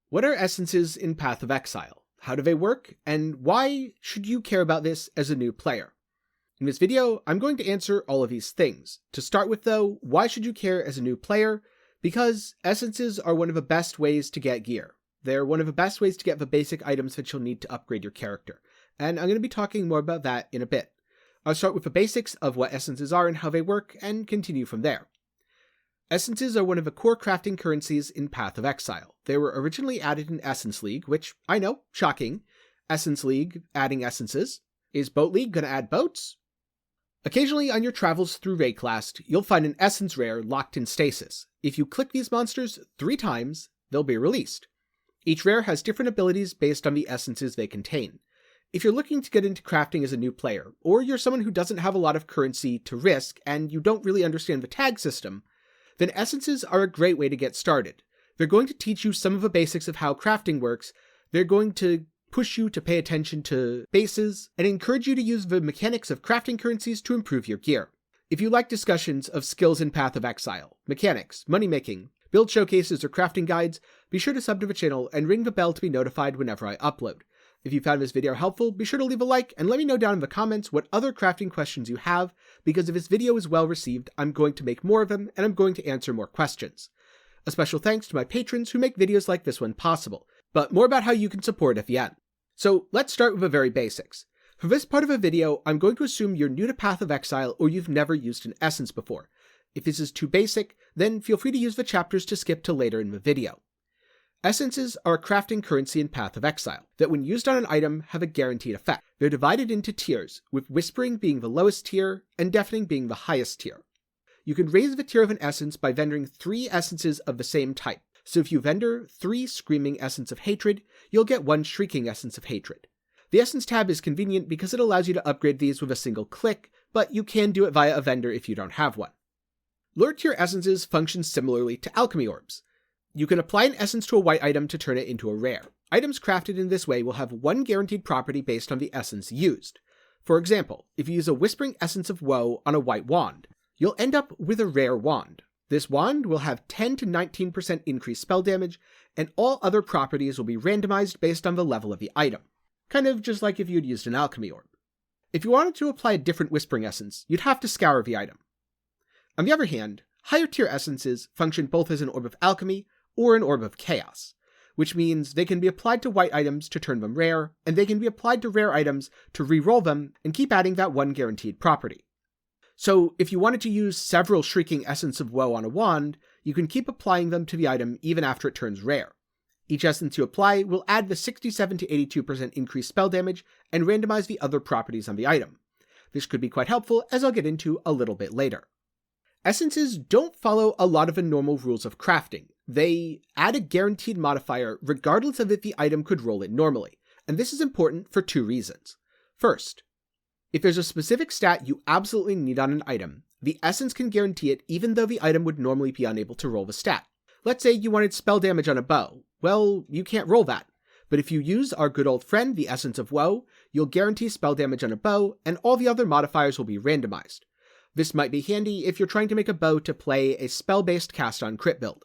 What are essences in Path of Exile? How do they work? And why should you care about this as a new player? In this video, I'm going to answer all of these things. To start with though, why should you care as a new player? Because essences are one of the best ways to get gear. They're one of the best ways to get the basic items that you'll need to upgrade your character. And I'm going to be talking more about that in a bit. I'll start with the basics of what essences are and how they work, and continue from there. Essences are one of the core crafting currencies in Path of Exile. They were originally added in Essence League, which, I know, shocking. Essence League adding essences. Is Boat League gonna add boats? Occasionally on your travels through Rayclast, you'll find an essence rare locked in stasis. If you click these monsters 3 times, they'll be released. Each rare has different abilities based on the essences they contain. If you're looking to get into crafting as a new player, or you're someone who doesn't have a lot of currency to risk and you don't really understand the tag system, then essences are a great way to get started. They're going to teach you some of the basics of how crafting works. They're going to push you to pay attention to bases, and encourage you to use the mechanics of crafting currencies to improve your gear. If you like discussions of skills in Path of Exile, mechanics, money making, build showcases, or crafting guides, be sure to sub to the channel and ring the bell to be notified whenever I upload. If you found this video helpful, be sure to leave a like and let me know down in the comments what other crafting questions you have, because if this video is well received, I'm going to make more of them and I'm going to answer more questions. A special thanks to my patrons who make videos like this one possible, but more about how you can support at the end. So let's start with the very basics. For this part of the video, I'm going to assume you're new to Path of Exile or you've never used an essence before. If this is too basic, then feel free to use the chapters to skip to later in the video. Essences are a crafting currency in Path of Exile that when used on an item have a guaranteed effect. They're divided into tiers, with Whispering being the lowest tier and Deafening being the highest tier. You can raise the tier of an essence by vending 3 essences of the same type. So if you vendor 3 Screaming Essence of Hatred, you'll get 1 Shrieking Essence of Hatred. The Essence tab is convenient because it allows you to upgrade these with a single click, but you can do it via a vendor if you don't have one. Lower tier essences function similarly to alchemy orbs. You can apply an essence to a white item to turn it into a rare. Items crafted in this way will have 1 guaranteed property based on the essence used. For example, if you use a Whispering Essence of Woe on a white wand, you'll end up with a rare wand. This wand will have 10 to 19% increased spell damage, and all other properties will be randomized based on the level of the item. Kind of just like if you'd used an alchemy orb. If you wanted to apply a different Whispering Essence, you'd have to scour the item. On the other hand, higher tier essences function both as an Orb of Alchemy or an Orb of Chaos, which means they can be applied to white items to turn them rare, and they can be applied to rare items to re-roll them and keep adding that 1 guaranteed property. So if you wanted to use several Shrieking Essence of Woe on a wand, you can keep applying them to the item even after it turns rare. Each essence you apply will add the 67 to 82% increased spell damage and randomize the other properties on the item. This could be quite helpful, as I'll get into a little bit later. Essences don't follow a lot of the normal rules of crafting. They add a guaranteed modifier regardless of if the item could roll it normally, and this is important for 2 reasons. First, if there's a specific stat you absolutely need on an item, the essence can guarantee it even though the item would normally be unable to roll the stat. Let's say you wanted spell damage on a bow. Well, you can't roll that. But if you use our good old friend, the Essence of Woe, you'll guarantee spell damage on a bow, and all the other modifiers will be randomized. This might be handy if you're trying to make a bow to play a spell-based cast-on crit build.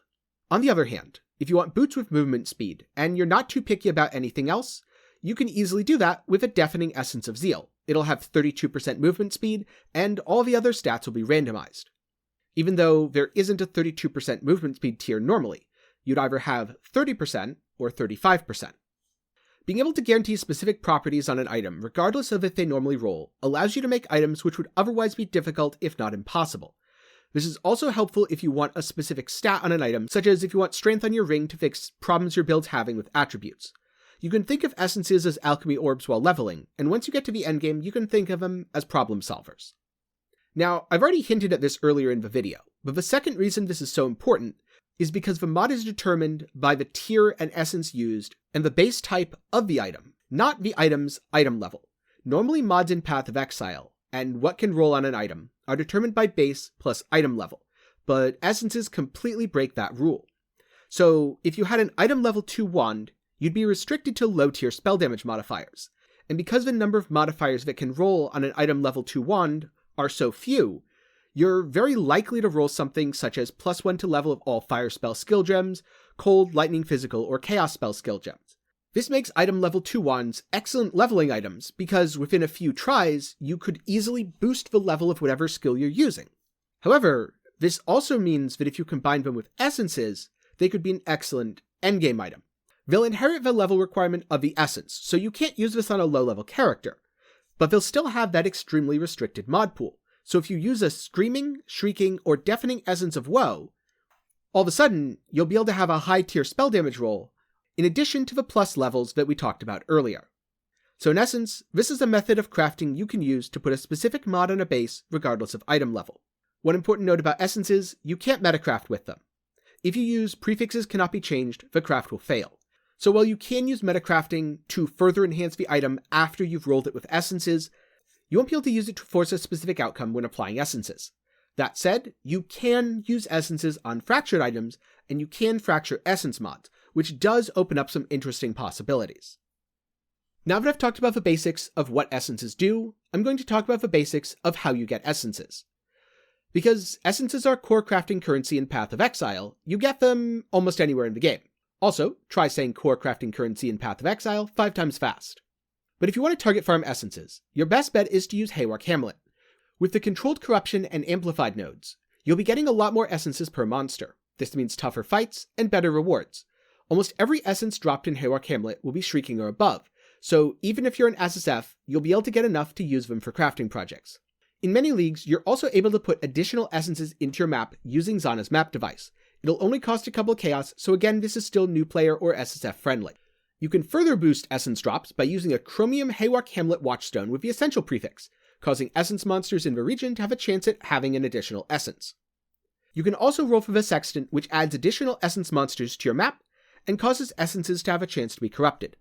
On the other hand, if you want boots with movement speed, and you're not too picky about anything else, you can easily do that with a Deafening Essence of Zeal. It'll have 32% movement speed, and all the other stats will be randomized. Even though there isn't a 32% movement speed tier normally, you'd either have 30% or 35%. Being able to guarantee specific properties on an item, regardless of if they normally roll, allows you to make items which would otherwise be difficult if not impossible. This is also helpful if you want a specific stat on an item, such as if you want strength on your ring to fix problems your build's having with attributes. You can think of essences as alchemy orbs while leveling, and once you get to the endgame, you can think of them as problem solvers. Now, I've already hinted at this earlier in the video, but the second reason this is so important is because the mod is determined by the tier and essence used and the base type of the item, not the item's item level. Normally mods in Path of Exile, and what can roll on an item, are determined by base plus item level, but essences completely break that rule. So if you had an item level 2 wand, you'd be restricted to low tier spell damage modifiers, and because the number of modifiers that can roll on an item level 2 wand are so few, you're very likely to roll something such as +1 to level of all fire spell skill gems, cold, lightning, physical, or chaos spell skill gems. This makes item level 2 wands excellent leveling items because within a few tries, you could easily boost the level of whatever skill you're using. However, this also means that if you combine them with essences, they could be an excellent endgame item. They'll inherit the level requirement of the essence, so you can't use this on a low-level character, but they'll still have that extremely restricted mod pool. So if you use a screaming, shrieking, or deafening essence of woe, all of a sudden, you'll be able to have a high-tier spell damage roll, in addition to the plus levels that we talked about earlier. So in essence, this is a method of crafting you can use to put a specific mod on a base regardless of item level. One important note about essences, you can't metacraft with them. If you use prefixes cannot be changed, the craft will fail. So while you can use metacrafting to further enhance the item after you've rolled it with essences, you won't be able to use it to force a specific outcome when applying essences. That said, you can use essences on fractured items, and you can fracture essence mods, which does open up some interesting possibilities. Now that I've talked about the basics of what essences do, I'm going to talk about the basics of how you get essences. Because essences are core crafting currency in Path of Exile, you get them almost anywhere in the game. Also, try saying core crafting currency in Path of Exile 5 times fast. But if you want to target farm essences, your best bet is to use Hayward Hamlet. With the controlled corruption and amplified nodes, you'll be getting a lot more essences per monster. This means tougher fights and better rewards. Almost every essence dropped in Hayward Hamlet will be shrieking or above, so even if you're an SSF, you'll be able to get enough to use them for crafting projects. In many leagues, you're also able to put additional essences into your map using Zana's map device. It'll only cost a couple chaos, so again, this is still new player or SSF friendly. You can further boost essence drops by using a Chromium Hayward Hamlet Watchstone with the Essential prefix, causing essence monsters in the region to have a chance at having an additional essence. You can also roll for the Sextant, which adds additional essence monsters to your map, and causes essences to have a chance to be corrupted.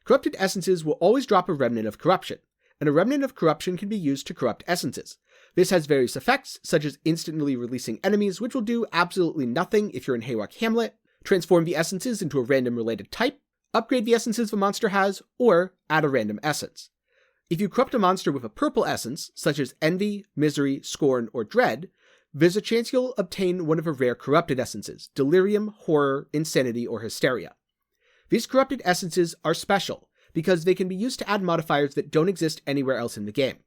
Corrupted essences will always drop a remnant of corruption, and a remnant of corruption can be used to corrupt essences. This has various effects, such as instantly releasing enemies, which will do absolutely nothing if you're in Hayward Hamlet, transform the essences into a random related type, upgrade the essences the monster has, or add a random essence. If you corrupt a monster with a purple essence, such as Envy, Misery, Scorn, or Dread, there's a chance you'll obtain one of the rare corrupted essences, Delirium, Horror, Insanity, or Hysteria. These corrupted essences are special, because they can be used to add modifiers that don't exist anywhere else in the game.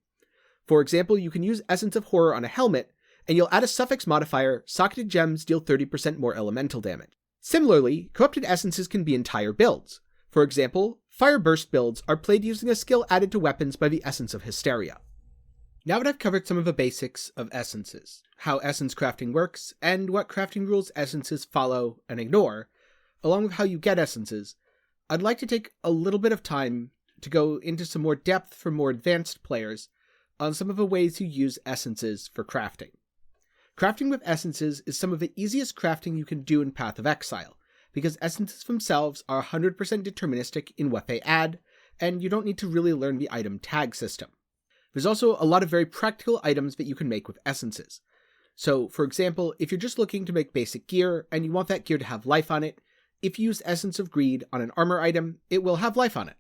For example, you can use Essence of Horror on a helmet, and you'll add a suffix modifier, socketed gems deal 30% more elemental damage. Similarly, corrupted essences can be entire builds. For example, Fire Burst builds are played using a skill added to weapons by the Essence of Hysteria. Now that I've covered some of the basics of essences, how essence crafting works, and what crafting rules essences follow and ignore, along with how you get essences, I'd like to take a little bit of time to go into some more depth for more advanced players on some of the ways you use essences for crafting. Crafting with essences is some of the easiest crafting you can do in Path of Exile, because essences themselves are 100% deterministic in what they add, and you don't need to really learn the item tag system. There's also a lot of very practical items that you can make with essences. So, for example, if you're just looking to make basic gear, and you want that gear to have life on it, if you use Essence of Greed on an armor item, it will have life on it.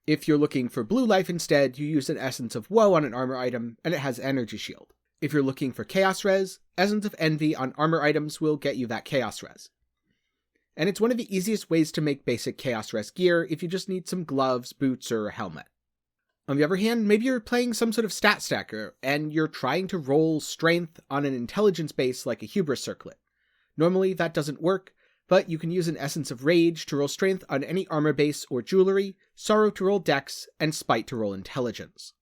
If you're looking for blue life instead, you use an Essence of Woe on an armor item, and it has Energy Shield. If you're looking for Chaos Res, Essence of Envy on armor items will get you that Chaos Res. And it's one of the easiest ways to make basic Chaos Res gear if you just need some gloves, boots, or a helmet. On the other hand, maybe you're playing some sort of stat stacker, and you're trying to roll strength on an intelligence base like a hubris circlet. Normally that doesn't work, but you can use an Essence of Rage to roll strength on any armor base or jewelry, Sorrow to roll dex, and Spite to roll intelligence.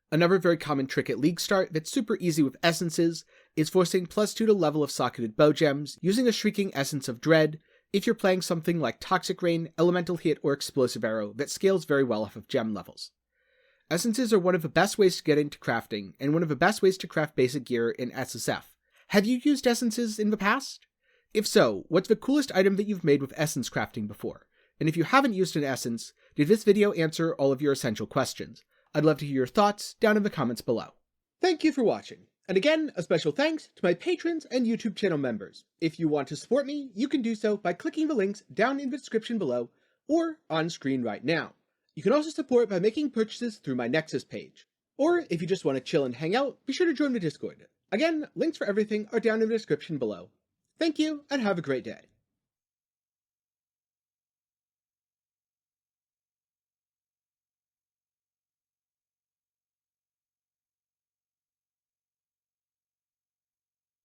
Another very common trick at League Start that's super easy with essences is forcing +2 to level of socketed bow gems using a Shrieking Essence of Dread if you're playing something like Toxic Rain, Elemental Hit, or Explosive Arrow that scales very well off of gem levels. Essences are one of the best ways to get into crafting, and one of the best ways to craft basic gear in SSF. Have you used essences in the past? If so, what's the coolest item that you've made with essence crafting before? And if you haven't used an essence, did this video answer all of your essential questions? I'd love to hear your thoughts down in the comments below. Thank you for watching. And again, a special thanks to my patrons and YouTube channel members. If you want to support me, you can do so by clicking the links down in the description below or on screen right now. You can also support by making purchases through my Nexus page. Or if you just want to chill and hang out, be sure to join the Discord. Again, links for everything are down in the description below. Thank you, and have a great day.